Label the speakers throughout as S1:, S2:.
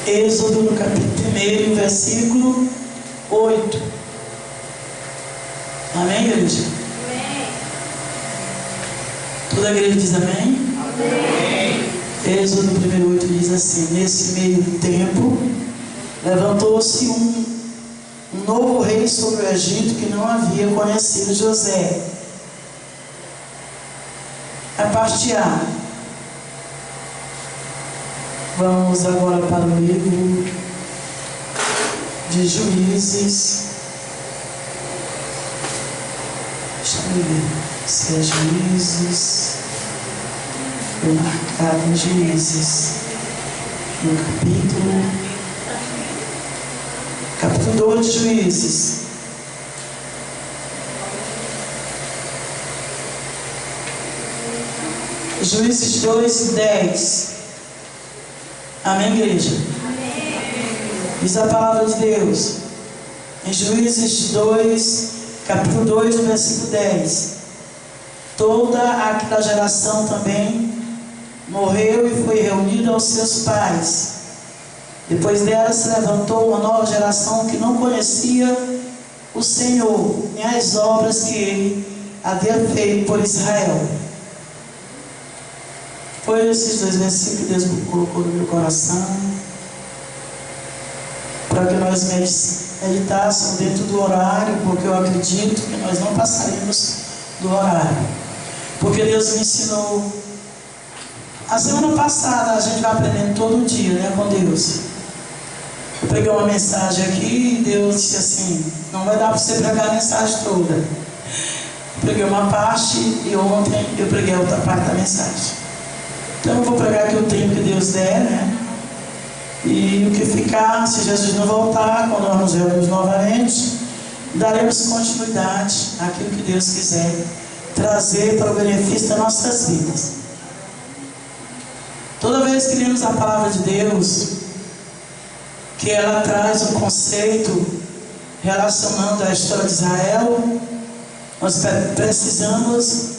S1: Êxodo no capítulo 1, versículo 8. Amém, igreja?
S2: Amém.
S1: Toda a igreja diz amém?
S2: Amém.
S1: Êxodo 1:8 diz assim: nesse meio tempo levantou-se um novo rei sobre o Egito que não havia conhecido José. A parte A. Vamos agora para o livro de Juízes. Deixa eu ver se é Juízes. Foi marcado em Juízes, no capítulo 2 de Juízes. Juízes 2:10. Amém, igreja?
S2: Amém.
S1: Diz a palavra de Deus em Juízes 2, capítulo 2, versículo 10. Toda aquela geração também morreu e foi reunida aos seus pais. Depois dela se levantou uma nova geração que não conhecia o Senhor, nem as obras que Ele havia feito por Israel. Foi esses dois versículos que Deus colocou no meu coração, para que nós meditássemos dentro do horário, porque eu acredito que nós não passaremos do horário. Porque Deus me ensinou. A semana passada a gente vai aprendendo todo dia, né, com Deus. Eu preguei uma mensagem aqui e Deus disse assim: não vai dar para você pregar a mensagem toda. Eu preguei uma parte e ontem eu preguei a outra parte da mensagem. Então eu vou pregar aqui o tempo que Deus der, né? E o que ficar, se Jesus não voltar, quando nós nos reunimos novamente, daremos continuidade àquilo que Deus quiser trazer para o benefício das nossas vidas. Toda vez que lemos a palavra de Deus, que ela traz um conceito relacionando a história de Israel, nós precisamos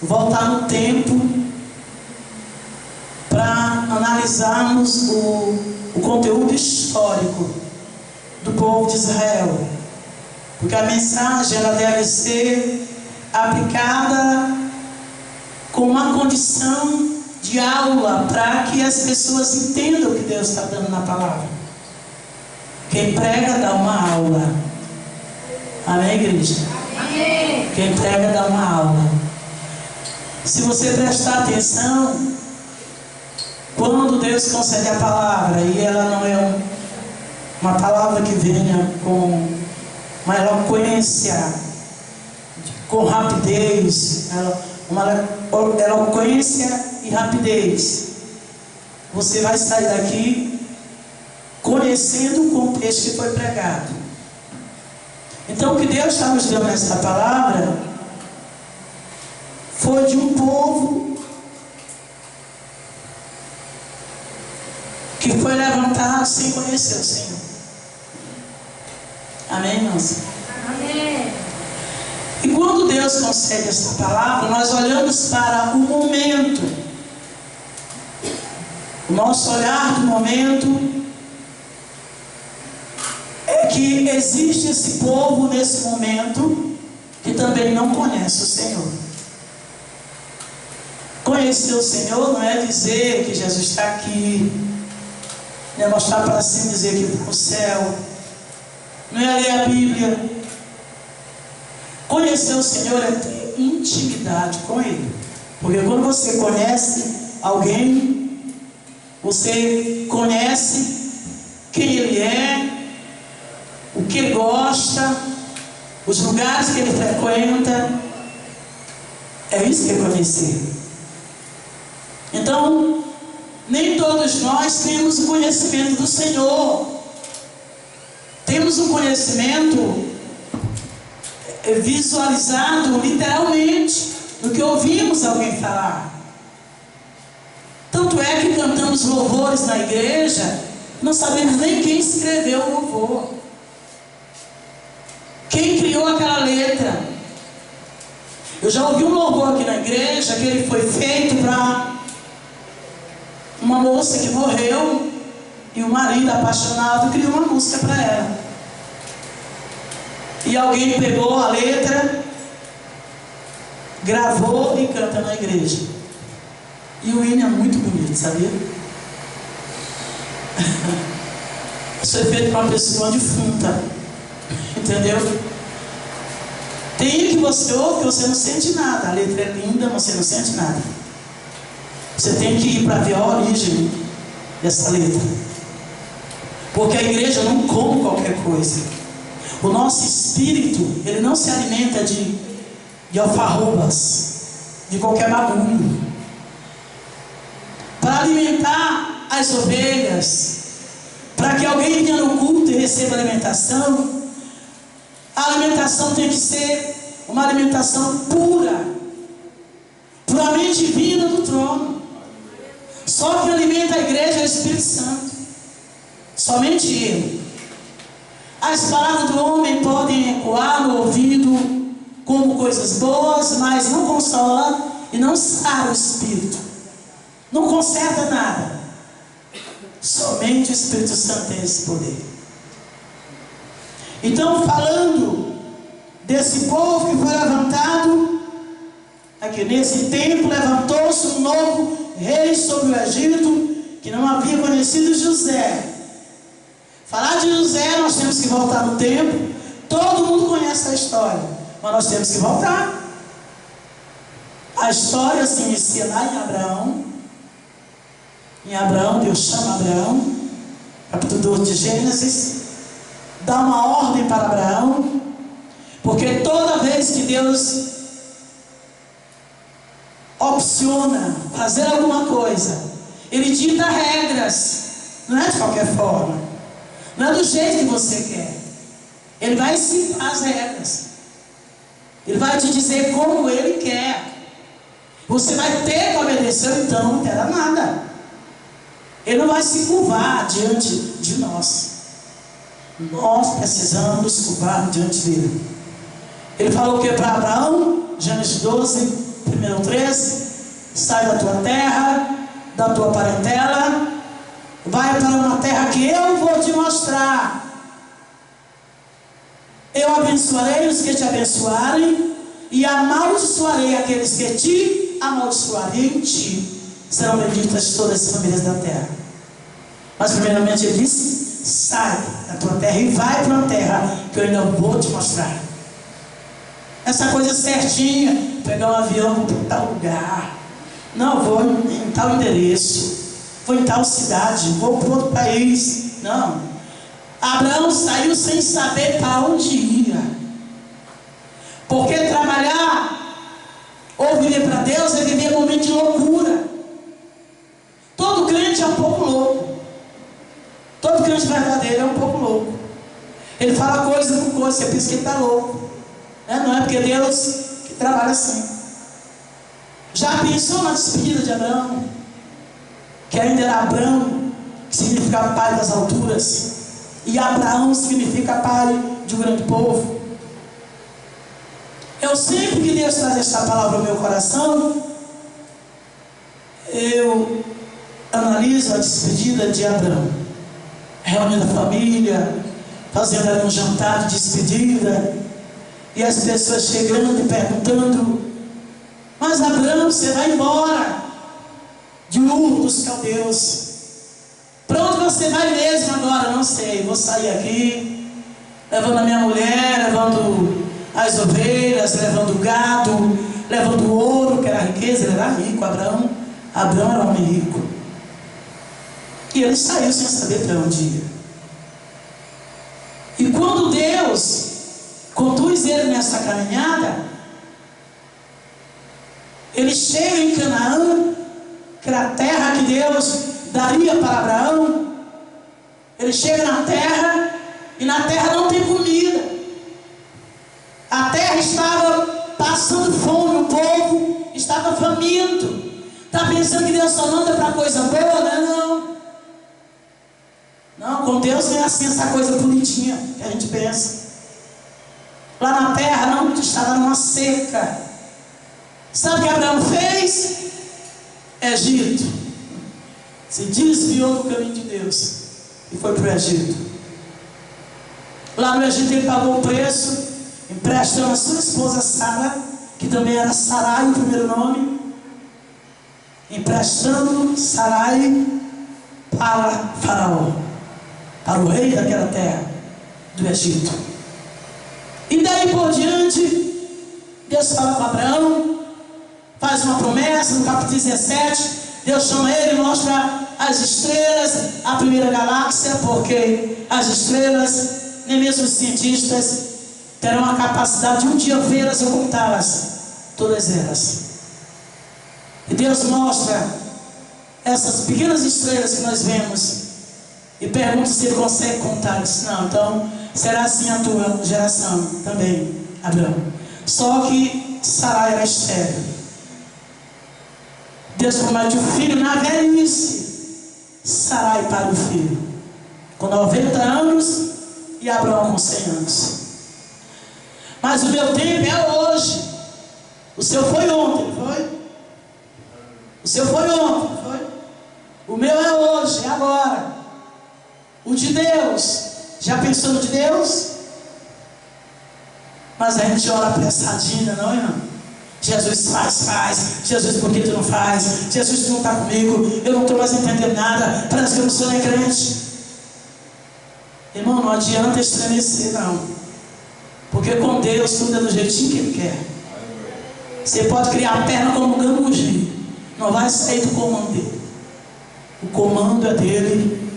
S1: voltar no tempo para analisarmos o conteúdo histórico do povo de Israel. Porque a mensagem ela deve ser aplicada com uma condição de aula para que as pessoas entendam o que Deus está dando na palavra. Quem prega dá uma aula. Amém, igreja?
S2: Amém.
S1: Quem prega dá uma aula. Se você prestar atenção, quando Deus concede a palavra, e ela não é uma palavra que venha com uma eloquência, com rapidez, uma eloquência e rapidez, você vai sair daqui conhecendo o contexto que foi pregado. Então o que Deus está nos dando nessa palavra foi de um povo que foi levantado sem conhecer o Senhor. Amém, irmãos?
S2: Amém.
S1: E quando Deus concede essa palavra, nós olhamos para o momento. O nosso olhar do momento é que existe esse povo nesse momento que também não conhece o Senhor. Conhecer o Senhor não é dizer que Jesus está aqui, não é mostrar para cima e dizer que está no céu, não é ler a Bíblia. Conhecer o Senhor é ter intimidade com Ele. Porque quando você conhece alguém, você conhece quem Ele é, o que Ele gosta, os lugares que Ele frequenta. É isso que é conhecer. Então, nem todos nós temos o conhecimento do Senhor. Temos um conhecimento visualizado literalmente do que ouvimos alguém falar. Tanto é que cantamos louvores na igreja, não sabemos nem quem escreveu o louvor, quem criou aquela letra. Eu já ouvi um louvor aqui na igreja que ele foi feito para uma moça que morreu E o marido apaixonado criou uma música para ela. E alguém pegou a letra, gravou e canta na igreja. E o hino é muito bonito, sabia? Isso é feito para uma pessoa defunta. Entendeu? Tem que você ouve que você não sente nada. A letra é linda, mas você não sente nada. Você tem que ir para ver a origem dessa letra. Porque a igreja não come qualquer coisa. O nosso espírito, ele não se alimenta de alfarrobas, de qualquer bagulho. Para alimentar as ovelhas, para que alguém venha no culto e receba alimentação, a alimentação tem que ser uma alimentação pura, puramente vinda do trono. Só que alimenta a igreja é o Espírito Santo, somente Ele. As palavras do homem podem ecoar no ouvido como coisas boas, mas não consola e não sara o espírito, não conserta nada. Somente o Espírito Santo tem esse poder. Então, falando desse povo que foi levantado, aqui nesse tempo levantou-se um novo rei sobre o Egito, que não havia conhecido José. Falar de José, nós temos que voltar no tempo. Todo mundo conhece a história, mas nós temos que voltar. A história se inicia lá em Abraão. Em Abraão, Deus chama Abraão, capítulo 2 de Gênesis, dá uma ordem para Abraão, porque toda vez que Deus opciona fazer alguma coisa, Ele dita regras, não é de qualquer forma, não é do jeito que você quer. Ele vai citar as regras, Ele vai te dizer como Ele quer. Você vai ter que obedecer, então não terá nada. Ele não vai se curvar diante de nós. Nós precisamos nos curvar diante dele. Ele falou o que para Abraão? Gênesis 12, 1 13: sai da tua terra, da tua parentela, vai para uma terra que eu vou te mostrar. Eu abençoarei os que te abençoarem, e amaldiçoarei aqueles que te amaldiçoarem. Em ti serão benditas todas as famílias da terra. Mas primeiramente ele disse: sai da tua terra e vai para uma terra que eu ainda vou te mostrar. Essa coisa certinha, pegar um avião, vou para tal lugar, não, vou em tal endereço, vou em tal cidade, vou para outro país. Não. Abraão saiu sem saber para onde ia, porque trabalhar ou viver para Deus é viver um momento de loucura. Todo crente é um pouco louco. Todo crente verdadeiro é um pouco louco. Ele fala coisa com coisa, você pensa que ele está louco. Não é porque Deus que trabalha assim. Já pensou na despedida de Abraão? Que ainda era Abraão, que significa pai das alturas, e Abraão significa pai de um grande povo. Eu sempre que Deus traz esta palavra ao meu coração, eu analiso a despedida de Abraão, reunindo a família, fazendo ali um jantar de despedida, e as pessoas chegando e perguntando: mas Abraão, você vai embora de Ur dos Caldeus, para onde você vai mesmo agora? Não sei, vou sair aqui levando a minha mulher, levando as ovelhas, levando o gado, levando o ouro, que era a riqueza. Ele era rico, Abraão era um homem rico. E ele saiu sem saber para onde ia. E quando Deus conduz ele nessa caminhada, ele chega em Canaã, que era a terra que Deus daria para Abraão. Ele chega na terra, e na terra não tem comida. A terra estava passando fome, o povo estava faminto. Está pensando que Deus só manda para coisa boa? Não. Não, com Deus não é assim, essa coisa bonitinha que a gente pensa. Lá na terra não estava numa seca. Sabe o que Abraão fez? Egito. Se desviou do caminho de Deus. e foi para o Egito. Lá no Egito ele pagou o preço, emprestando a sua esposa Sara, que também era Sarai, o primeiro nome, emprestando Sarai para Faraó, para o rei daquela terra, do Egito. E daí por diante, Deus fala com Abraão, faz uma promessa. No capítulo 17, Deus chama ele e mostra as estrelas, a primeira galáxia, porque as estrelas, nem mesmo os cientistas terão a capacidade de um dia vê-las ou contá-las, todas elas. E Deus mostra essas pequenas estrelas que nós vemos e pergunta se ele consegue contar. Ele disse: não, então será assim a tua geração também, Abraão. Só que Sarai era estéril. Deus promete o filho na velhice. Sarai para o filho com 90 anos e Abraão com 100 anos. Mas o meu tempo é hoje. O seu foi ontem, foi? O seu foi ontem, foi? O meu é hoje, é agora. O de Deus, já pensou no de Deus? Mas a gente ora apressadinha, não é não? Jesus faz. Jesus, por que tu não faz? Jesus, tu não está comigo. Eu não estou mais entendendo nada. Parece que eu não sou nem crente. Irmão, não adianta estremecer, não. Porque com Deus tudo é do jeitinho que Ele quer. Você pode criar a perna como um gambugir, não vai sair do comando dele. O comando é dele.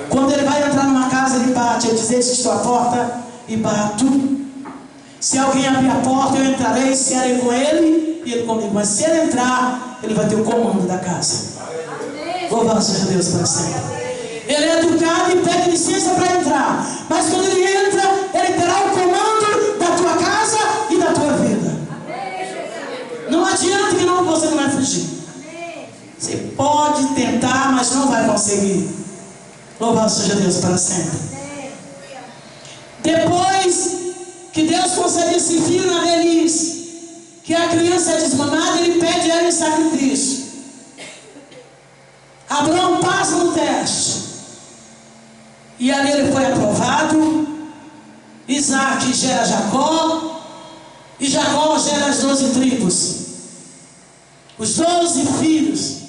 S1: Quando ele vai entrar numa casa, ele bate. Eu dizer: estou à porta e bato. Se alguém abrir a porta, eu entrarei, cearei com ele e ele comigo. Mas se ele entrar, ele vai ter o comando da casa. Louvado seja Deus para sempre. Ele é educado e pede licença para entrar. Mas quando ele entra, ele terá o comando da tua casa e da tua vida. Não adianta que não, você não vai fugir. Você pode tentar, mas não vai conseguir. Louvado seja Deus para sempre. Depois que Deus concede esse filho na velhice, que a criança é desmamada, ele pede a ela em sacrifício. Abraão passa no teste, e ali ele foi aprovado. Isaac gera Jacó, e Jacó gera as 12 tribos, os 12 filhos.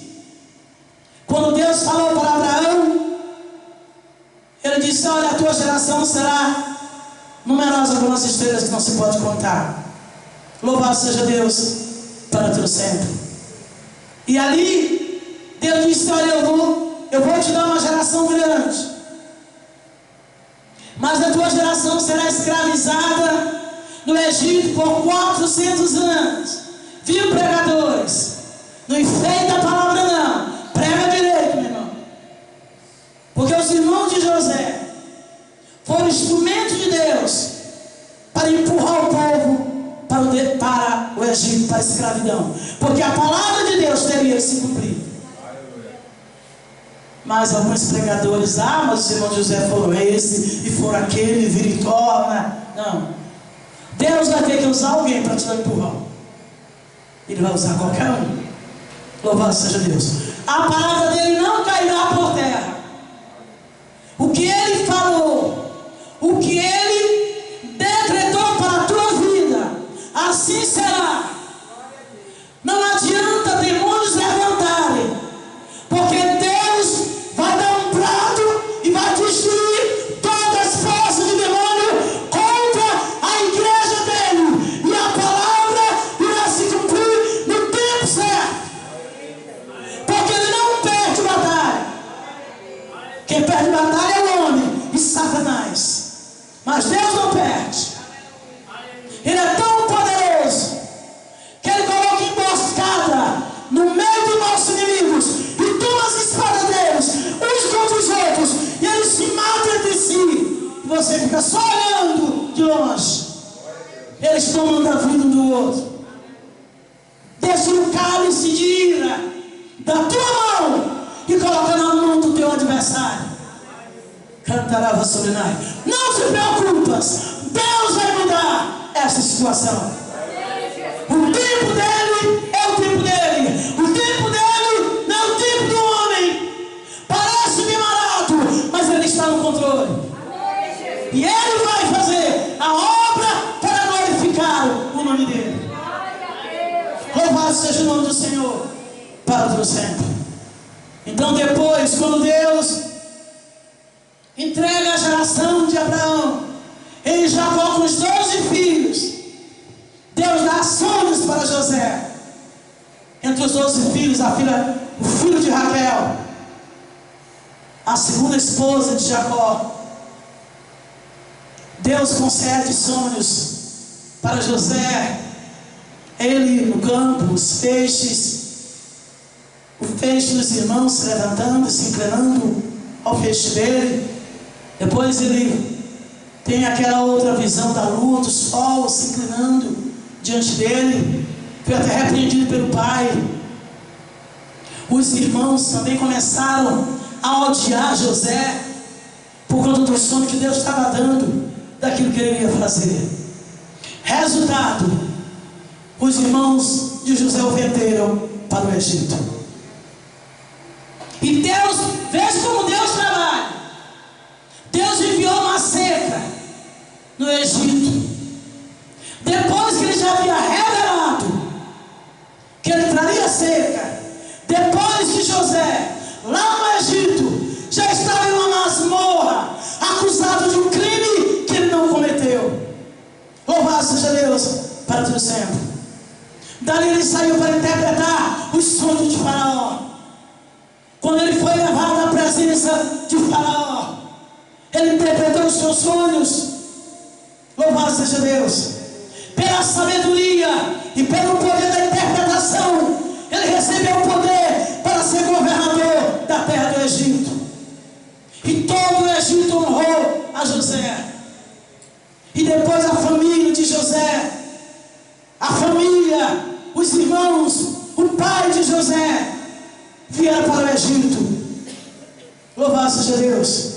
S1: Quando Deus falou para Abraão, ele disse: olha, a tua geração será numerosas como as estrelas que não se pode contar. Louvado seja Deus para todo sempre. E ali Deus disse: olha, eu vou te dar uma geração grande, mas a tua geração será escravizada no Egito por 400 anos. Viu, pregadores? Não enfeita a palavra não, prega direito, meu irmão. Porque os irmãos de José foram instrumento de Deus para empurrar o povo para o Egito, para a escravidão, porque a palavra de Deus teria que se cumprir. Mas alguns pregadores: mas os irmãos de José foram esse, e foram aquele, vira e torna. Não, Deus vai ter que usar alguém para te dar um empurrão. Ele vai usar qualquer um. Louvado seja Deus. A palavra dele não cairá por terra. O que ele falou, o que ele decretou para a tua vida, assim será. Não adianta demônios levantarem, porque Deus vai dar um brado e vai destruir todas as forças de demônio contra a igreja dele, e a palavra irá se cumprir no tempo certo, porque ele não perde batalha. Quem perde batalha é o homem e Satanás, mas Deus não perde. Ele é tão poderoso que ele coloca emboscada no meio dos nossos inimigos e toma as espadas deles, uns contra os outros, e eles se matam entre si, e você fica só olhando de longe, eles tomando a vida um do outro. Desce um cálice de ira da tua mão e coloca na mão do teu adversário. Cantarava sobre nós. Não se preocupas, Deus vai mudar essa situação. O tempo dele é o tempo dele. O tempo dele não é o tempo do homem. Parece demorado, mas ele está no glorificaram o nome dele. Louvado seja o nome do Senhor para todo sempre. Então depois, quando Deus entrega a geração de Abraão em Jacó com os 12 filhos, Deus dá sonhos para José. Entre os 12 filhos, o filho de Raquel, a segunda esposa de Jacó, Deus concede sonhos para José. Ele no campo, os feixes, o feixe dos irmãos se levantando, se inclinando ao feixe dele. Depois ele tem aquela outra visão da lua, do sol se inclinando diante dele. Foi até repreendido pelo pai. Os irmãos também começaram a odiar José por conta do sonho que Deus estava dando daquilo que ele ia fazer. Resultado: os irmãos de José o venderam para o Egito. E Deus, veja como Deus trabalha. Deus enviou uma seca no Egito. Depois que ele já havia revelado que ele traria seca, depois que José, lá no Egito, já estava em uma masmorra, acusado de um crime que ele não cometeu. Louvado seja Deus para todo sempre. Dali ele saiu para interpretar os sonhos de Faraó. Quando ele foi levado à presença de Faraó, ele interpretou os seus sonhos. Louvado seja Deus. Pela sabedoria e pelo poder da interpretação, ele recebeu o poder para ser governador da terra do Egito. E todo o Egito honrou a José. E depois a família de José, a família, os irmãos, o pai de José, vieram para o Egito. Louvado seja Deus.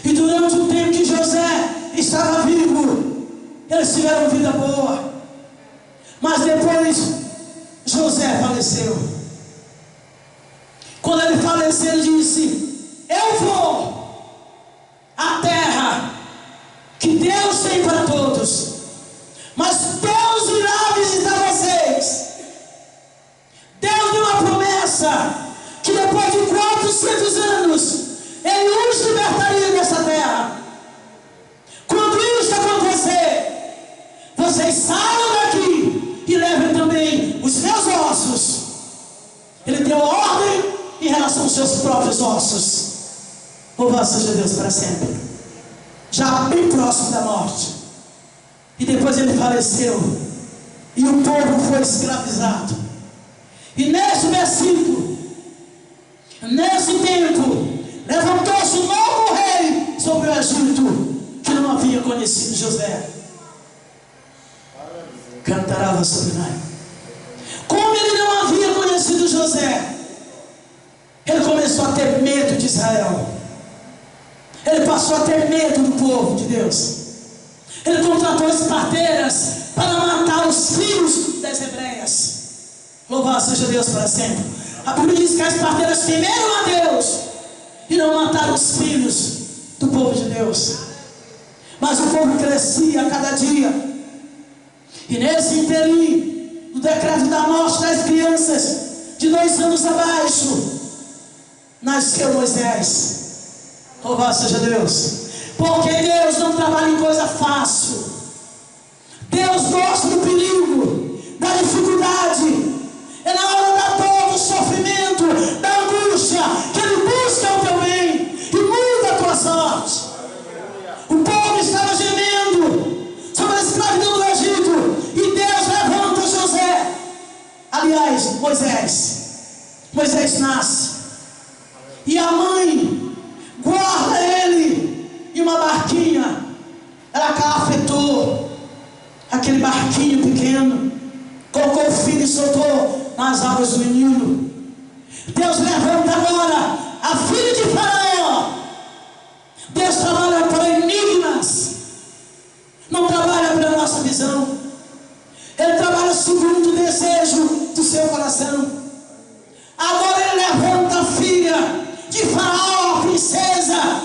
S1: E durante o tempo que José estava vivo, eles tiveram vida boa. Mas depois José faleceu. Quando ele faleceu, ele disse: eu vou à terra que Deus tem para todos, mas Deus irá visitar vocês. Deus deu uma promessa que depois de 400 anos Ele os libertaria dessa terra. Quando isso acontecer, vocês saiam daqui e levem também os meus ossos. Ele deu ordem em relação aos seus próprios ossos. Louvado seja Deus para sempre. Já bem próximo da morte. E depois ele faleceu. E o povo foi escravizado. E nesse versículo, nesse tempo, levantou-se um novo rei sobre o Egito, que não havia conhecido José. Cantarava sobre nós. Como ele não havia conhecido José, ele começou a ter medo de Israel. Ele passou a ter medo do povo de Deus. Ele contratou as parteiras para matar os filhos das hebreias. Louvado seja Deus para sempre. A Bíblia diz que as parteiras temeram a Deus e não mataram os filhos do povo de Deus. Mas o povo crescia a cada dia. E nesse interim, no decreto da morte das crianças de 2 anos abaixo, nasceu Moisés. Louvado seja Deus. Porque Deus não trabalha em coisa fácil. Deus gosta do perigo, da dificuldade. É na hora da dor, do sofrimento, da angústia, que Ele busca o teu bem e muda a tua sorte. O povo estava gemendo sobre a escravidão do Egito, e Deus levanta José. Aliás, Moisés nasce, e a mãe guarda ele em uma barquinha. Ela calafetou aquele barquinho pequeno, colocou o filho e soltou nas águas do Nilo. Deus levanta agora a filha de Faraó. Deus trabalha para enigmas, não trabalha pela nossa visão. Ele trabalha segundo o desejo do seu coração. Agora ele levanta a filha de Faraó, a princesa,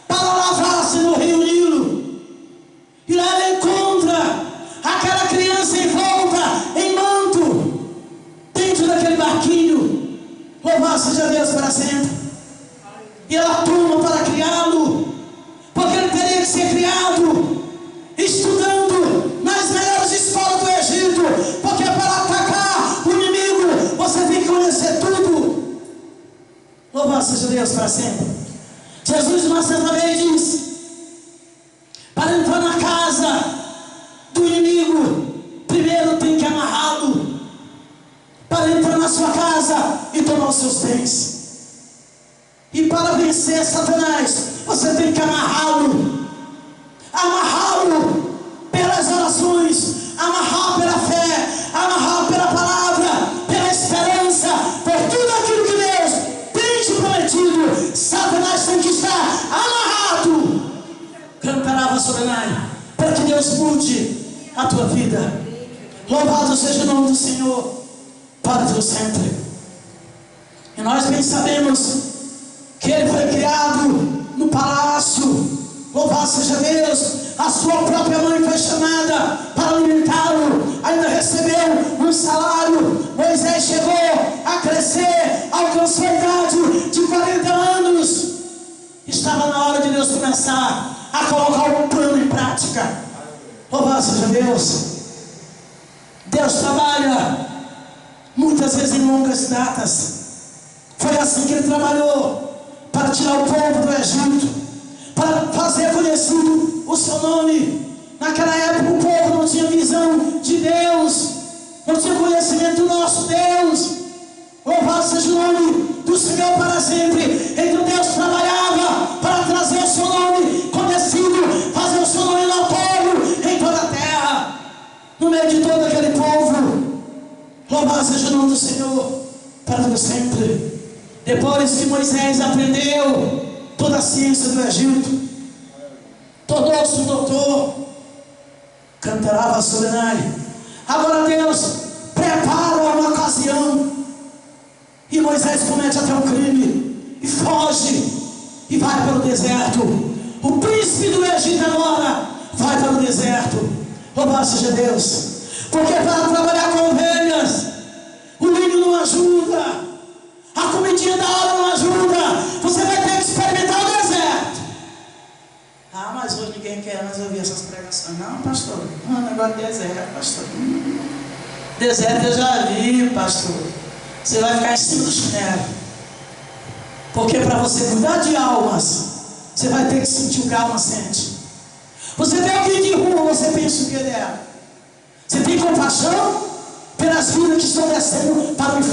S1: para lavar-se no rio Nilo. E lá ela encontra aquela criança envolta em manto, dentro daquele barquinho. Louvado seja Deus para sempre. E ela toma para criá-lo, porque ele teria que ser criado estudando nas melhores escolas do Egito, porque para atacar o inimigo você tem que conhecer tudo. Louvado seja Deus para sempre. Jesus uma certa vez disse: para entrar na casa do inimigo, primeiro tem que amarrá-lo. Para entrar na sua casa e tomar os seus bens. E para vencer Satanás, você tem que amarrá-lo. Amarrá-lo pelas orações, amarrar pela fé, amarrar pela palavra, pela esperança, por tudo aquilo que Deus tem te prometido. Satanás tem que estar amarrado. Cantarava Sorenai, para que Deus mude a tua vida. Louvado seja o nome do Senhor, para Deus sempre. E nós bem sabemos que ele foi criado no palácio. Louvado seja Deus. A sua própria mãe foi chamada para alimentá-lo, ainda recebeu um salário. Moisés chegou a crescer, alcançou a idade de 40 anos. Estava na hora de Deus começar a colocar um plano em prática. Louvado seja Deus. Deus trabalha muitas vezes em longas datas. Foi assim que ele trabalhou para tirar o povo do Egito, para fazer conhecido o seu nome. Naquela época o povo não tinha visão de Deus, não tinha conhecimento do nosso Deus. Louvado seja o nome do Senhor para sempre. Então Deus trabalhava para trazer o seu nome conhecido, fazer o seu nome notório em toda a terra, no meio de todo aquele povo. Louvado seja o nome do Senhor para sempre. Depois que Moisés aprendeu toda a ciência do Egito, tornou-se um doutor, cantarava Sorenai. Agora Deus prepara uma ocasião, e Moisés comete até um crime, e foge, e vai para o deserto. O príncipe do Egito agora vai para o deserto. Louvado seja Deus. Porque para trabalhar com ovelhas, o milho não ajuda, a comidinha da hora não ajuda. Você vai ter que experimentar o deserto. Ah, mas hoje ninguém quer mais ouvir essas pregações. Não, pastor, não, negócio de deserto, pastor. Deserto eu já vi, pastor. Você vai ficar em cima do chinelo. Porque para você cuidar de almas, você vai ter que sentir o que a alma sente. Você vê alguém de rua, você pensa o que ele é. Você tem compaixão pelas vidas que estão descendo para o inferno.